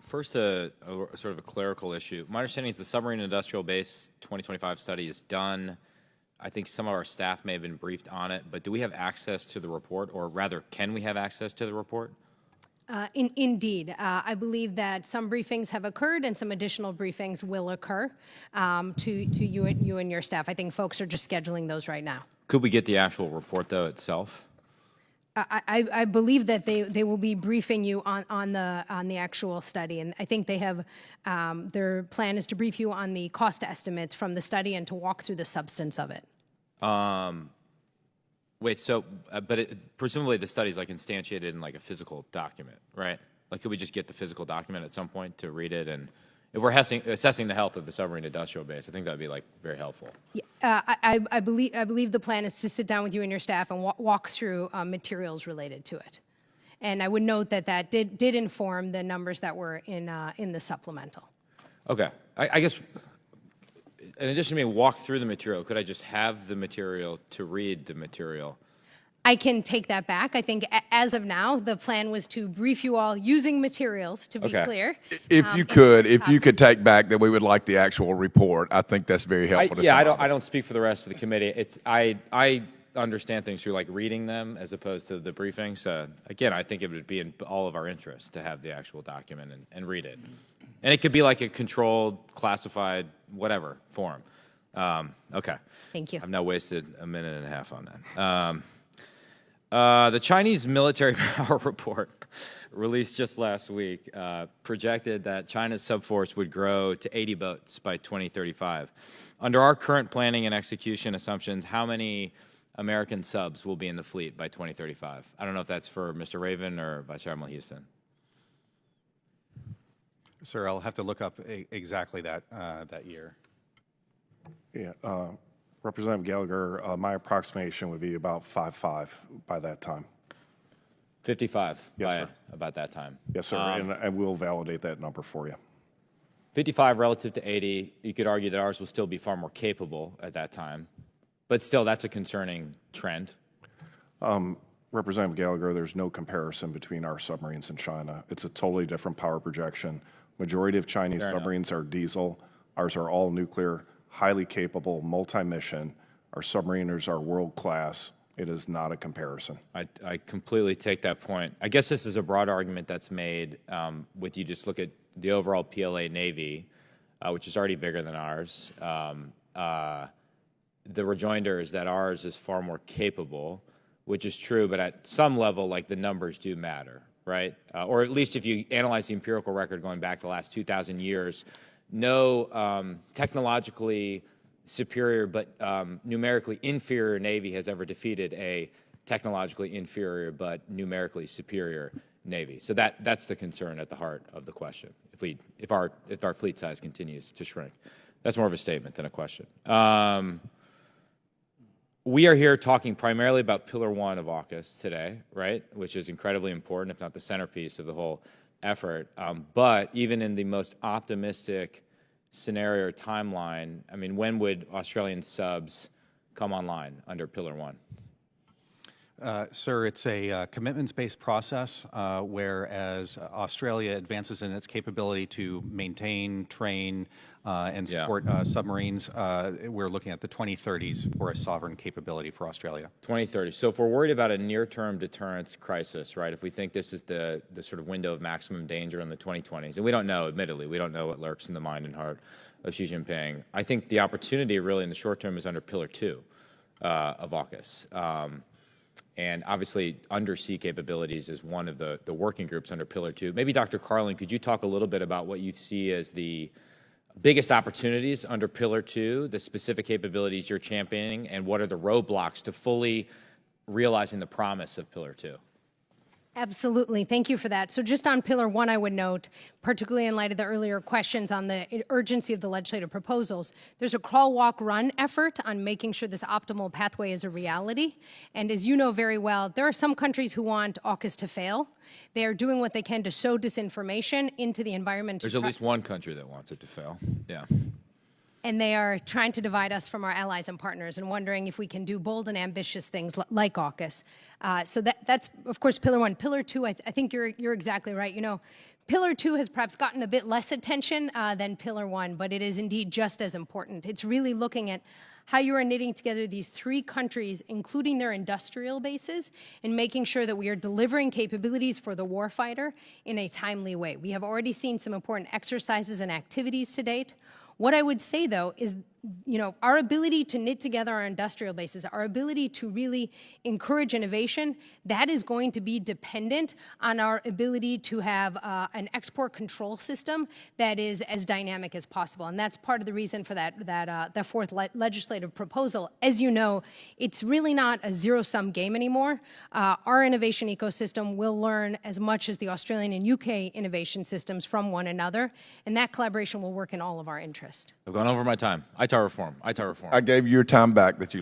First, a sort of a clerical issue. My understanding is the Submarine Industrial Base 2025 study is done. I think some of our staff may have been briefed on it, but do we have access to the report, or rather, can we have access to the report? Indeed. I believe that some briefings have occurred and some additional briefings will occur to you and your staff. I think folks are just scheduling those right now. Could we get the actual report, though, itself? I believe that they will be briefing you on the actual study, and I think they have their plan is to brief you on the cost estimates from the study and to walk through the substance of it. Wait, so, presumably the study's like instantiated in like a physical document, right? Like, could we just get the physical document at some point to read it? And if we're assessing the health of the submarine industrial base, I think that'd be like very helpful. Yeah, I believe the plan is to sit down with you and your staff and walk through materials related to it. And I would note that did inform the numbers that were in the supplemental. Okay, I guess. In addition to me walk through the material, could I just have the material to read the material? I can take that back. I think as of now, the plan was to brief you all using materials, to be clear. If you could take back that we would like the actual report, I think that's very helpful. I don't speak for the rest of the committee. I understand things through like reading them as opposed to the briefings. Again, I think it would be in all of our interests to have the actual document and read it. And it could be like a controlled, classified, whatever form. Okay. Thank you. I've now wasted a minute and a half on that. The Chinese military power report released just last week projected that China's subforce would grow to 80 boats by 2035. Under our current planning and execution assumptions, how many American subs will be in the fleet by 2035? I don't know if that's for Mr. Raven or Vice Admiral Houston. Sir, I'll have to look up exactly that year. Yeah, Representative Gallagher, my approximation would be about 5.5 by that time. 55 yes, by sir. About that time. Yes, sir, and we'll validate that number for you. 55 relative to 80, you could argue that ours will still be far more capable at that time. But still, that's a concerning trend. Representative Gallagher, there's no comparison between our submarines and China. It's a totally different power projection. Majority of Chinese submarines are diesel. Ours are all nuclear, highly capable, multi-mission. Our submariners are world-class. It is not a comparison. I completely take that point. I guess this is a broad argument that's made with you just look at the overall PLA Navy, which is already bigger than ours. The rejoinder is that ours is far more capable, which is true, but at some level, like, the numbers do matter, right? Or at least if you analyze the empirical record going back the last 2,000 years, no technologically superior but numerically inferior Navy has ever defeated a technologically inferior but numerically superior Navy. So that's the concern at the heart of the question. If our fleet size continues to shrink, that's more of a statement than a question. We are here talking primarily about Pillar 1 of AUKUS today, right, which is incredibly important, if not the centerpiece of the whole effort. But even in the most optimistic scenario or timeline, I mean, when would Australian subs come online under Pillar 1? Sir, it's a commitments-based process, whereas Australia advances in its capability to maintain, train, and support submarines. We're looking at the 2030s for a sovereign capability for Australia. 2030. So if we're worried about a near-term deterrence crisis, right, if we think this is the sort of window of maximum danger in the 2020s, and we don't know, admittedly, we don't know what lurks in the mind and heart of Xi Jinping, I think the opportunity really in the short term is under Pillar 2 of AUKUS. And obviously, undersea capabilities is one of the working groups under Pillar 2. Maybe, Dr. Carlin, could you talk a little bit about what you see as the biggest opportunities under Pillar 2, the specific capabilities you're championing, and what are the roadblocks to fully realizing the promise of Pillar 2? Absolutely. Thank you for that. So just on Pillar 1, I would note, particularly in light of the earlier questions on the urgency of the legislative proposals, there's a crawl, walk, run effort on making sure this optimal pathway is a reality. And as you know very well, there are some countries who want AUKUS to fail. They are doing what they can to sow disinformation into the environment. There's at least one country that wants it to fail. Yeah. And they are trying to divide us from our allies and partners and wondering if we can do bold and ambitious things like AUKUS. So that's, of course, Pillar 1. Pillar 2, I think you're exactly right. You know, Pillar 2 has perhaps gotten a bit less attention than Pillar 1, but it is indeed just as important. It's really looking at how you are knitting together these 3 countries, including their industrial bases, and making sure that we are delivering capabilities for the warfighter in a timely way. We have already seen some important exercises and activities to date. What I would say, though, is our ability to knit together our industrial bases, our ability to really encourage innovation, that is going to be dependent on our ability to have an export control system that is as dynamic as possible. And that's part of the reason for that fourth legislative proposal. As you know, it's really not a zero-sum game anymore. Our innovation ecosystem will learn as much as the Australian and UK innovation systems from one another, and that collaboration will work in all of our interest. I've gone over my time. ITAR reform. I gave you your time back that you